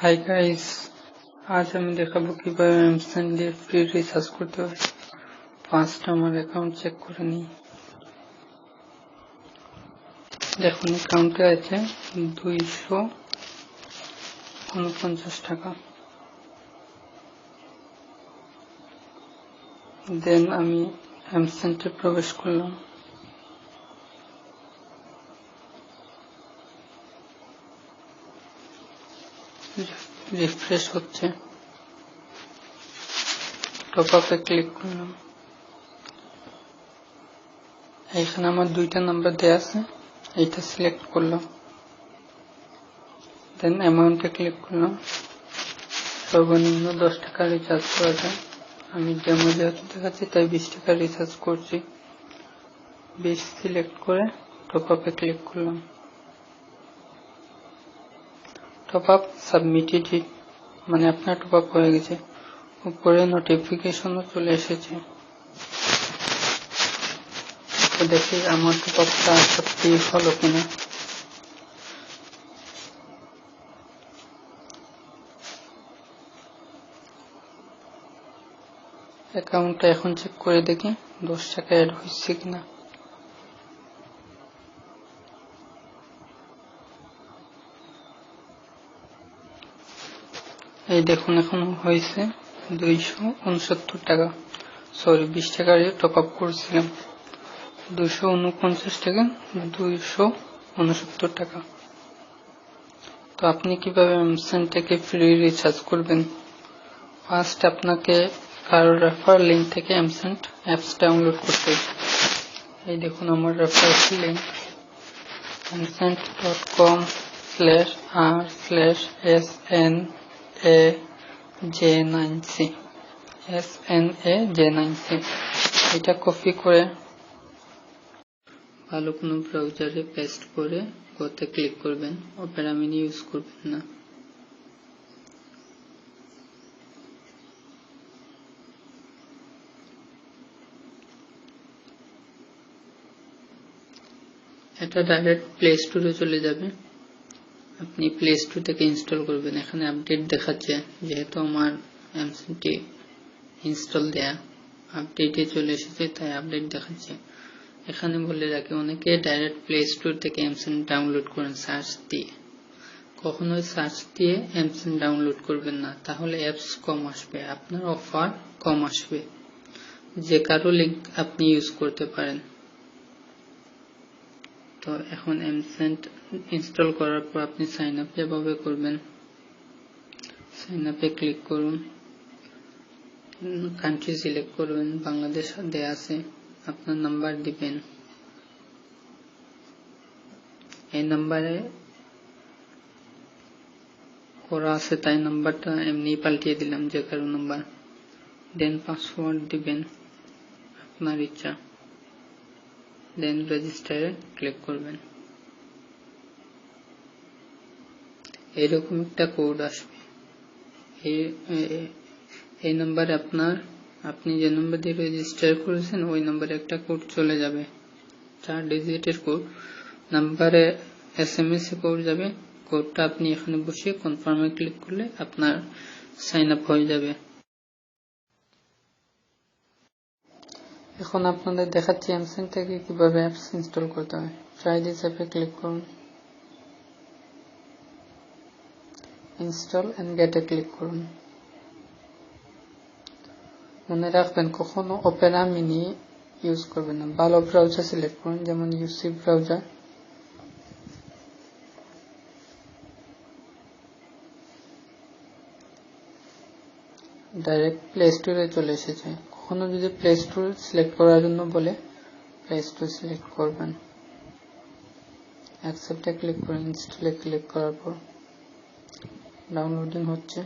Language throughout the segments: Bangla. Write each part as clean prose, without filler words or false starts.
হাই গাইস, আজ আমি দেখাবো কিভাবে অ্যামাজন দিয়ে ফ্রি রিচার্জ করতে হয়। ফার্স্ট আমার অ্যাকাউন্ট চেক করে নিই। দেখুন অ্যাকাউন্টে আছে 249 টাকা। দেন আমি অ্যামাজনে প্রবেশ করলাম। রিফ্রেশ হচ্ছে, টপ আপে ক্লিক করলাম। এখানে আমার দুইটা নাম্বার দেয়া আছে, এইটা সিলেক্ট করলাম। দেন অ্যামাউন্টে ক্লিক করলাম। সর্বনিম্ন 10 টাকা রিচার্জ করা যায়। আমি ডেমো যেহেতু দেখাচ্ছি তাই 20 টাকা রিচার্জ করছি। 20 সিলেক্ট করে টপ আপে ক্লিক করলাম। টপ আপ সাবমিটেড, মানে আপনার টপ আপ হয়ে গেছে। উপরে নোটিফিকেশনও চলে এসেছে। তো দেখি আমার টপ আপটা সত্যি হলো কিনা। অ্যাকাউন্টটা এখন চেক করে দেখি 10 টাকা অ্যাড হয়েছে কিনা। এই দেখুন এখন হয়েছে 269 টাকা। সরি, 20 টাকা টপ আপ করছিলাম। 249 টাকা 269 টাকা। তো আপনি কিভাবে অ্যামাজন থেকে ফ্রি রিচার্জ করবেন? ফার্স্ট আপনাকে কারো রেফার লিঙ্ক থেকে অ্যামাজন অ্যাপস ডাউনলোড করতে হবে। এই দেখুন আমার রেফার লিঙ্ক amazon.com/r/snaj9c এটা কপি করে ভালো কোনো ব্রাউজারে পেস্ট করে ওতে ক্লিক করবেন। অপেরা মিনি ইউজ করবেন না। এটা ডাইরেক্ট প্লে স্টোরে চলে যাবে। আপনি প্লে স্টোর থেকে ইনস্টল করবেন। এখানে আপডেট দেখাচ্ছে, যেহেতু আমার অ্যামাজনটি ইনস্টল দেয়া, আপডেটে চলে এসেছে তাই আপডেট দেখাচ্ছে। এখানে বলে রাখি, অনেকে ডাইরেক্ট প্লে স্টোর থেকে অ্যামাজন ডাউনলোড করেন সার্চ দিয়ে। কখনোই সার্চ দিয়ে অ্যামাজন ডাউনলোড করবেন না, তাহলে অ্যাপস কম আসবে, আপনার অফার কম আসবে। যে কারো লিংক আপনি ইউজ করতে পারেন। তো এখন অ্যামাজন ইনস্টল করার পর আপনি সাইন আপ যেভাবে করবেন, সাইন আপে ক্লিক করুন। কান্ট্রি সিলেক্ট করবেন, বাংলাদেশ দেয়া আছে। আপনার নাম্বার দিবেন। এই নাম্বারে করা আছে তাই নাম্বারটা এমনি পাল্টিয়ে দিলাম, যে কারো নাম্বার। দেন পাসওয়ার্ড দিবেন আপনার ইচ্ছা। দেন রেজিস্টারে ক্লিক করবেন। এরকম একটা কোড আসবে। এই নাম্বারে আপনি যে নাম্বার দিয়ে রেজিস্টার করেছেন ওই নাম্বারে একটা কোড চলে যাবে, 4 ডিজিটের কোড। নাম্বারে SMS এ কোড যাবে। কোডটা আপনি এখানে বসিয়ে কনফার্মে ক্লিক করলে আপনার সাইন আপ হয়ে যাবে। এখন আপনাদের দেখাচ্ছি অ্যামাজন থেকে কিভাবে অ্যাপস ইনস্টল করতে হয়। ট্রাই দিস অ্যাপে ক্লিক করুন। ইনস্টল এন্ড গেটে ক্লিক করুন। মনে রাখবেন, কখনো অপেরা মিনি ইউজ করবেন না। ভালো ব্রাউজার সিলেক্ট করুন, যেমন UC ব্রাউজার। ডাইরেক্ট প্লে স্টোরে চলে এসেছে। কখনো যদি প্লে স্টোর সিলেক্ট করার জন্য বলে, প্লে স্টোর সিলেক্ট করবেন। অ্যাকসেপ্টে ক্লিক করে ইনস্টলে ক্লিক করার পর ডাউনলোডিং হচ্ছে।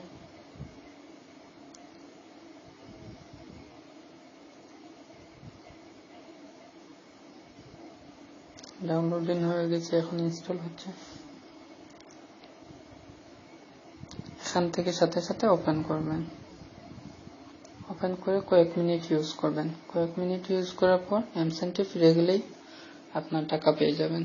ডাউনলোডিং হয়ে গেছে, এখন ইনস্টল হচ্ছে। এখান থেকে সাথে সাথে ওপেন করবেন। ওপেন করে কয়েক মিনিট ইউজ করবেন। কয়েক মিনিট ইউজ করার পর অ্যামাজনটি ফিরে গেলেই আপনার টাকা পেয়ে যাবেন।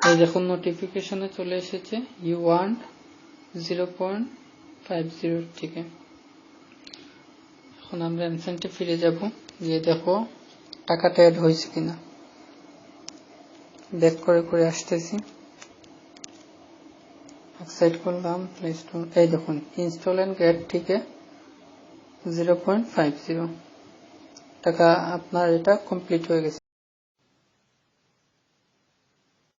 এই দেখুন নোটিফিকেশনে চলে এসেছে ইউ ওয়ান্ট 0.50 থেকে। এখন আমরা অ্যামসেন্টে ফিরে যাব, গিয়ে দেখো টাকাটা অ্যাড হয়েছে কিনা। ব্যাক করে আসতেছি, এক্সাইট করলাম প্লে স্টোর। এই দেখুন ইনস্টল এন্ড গেট থেকে 0.50 টাকা আপনার এটা কমপ্লিট হয়ে গেছে।